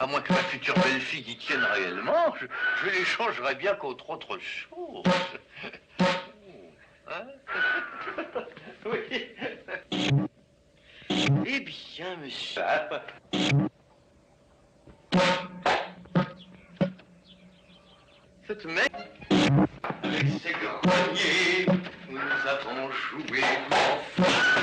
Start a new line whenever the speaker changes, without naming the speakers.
moins que ma future belle-fille y tienne réellement, je l'échangerais bien contre autre chose. Hein? Oui. Eh bien, monsieur. Cette mec, avec ses greniers, nous avons joué enfants.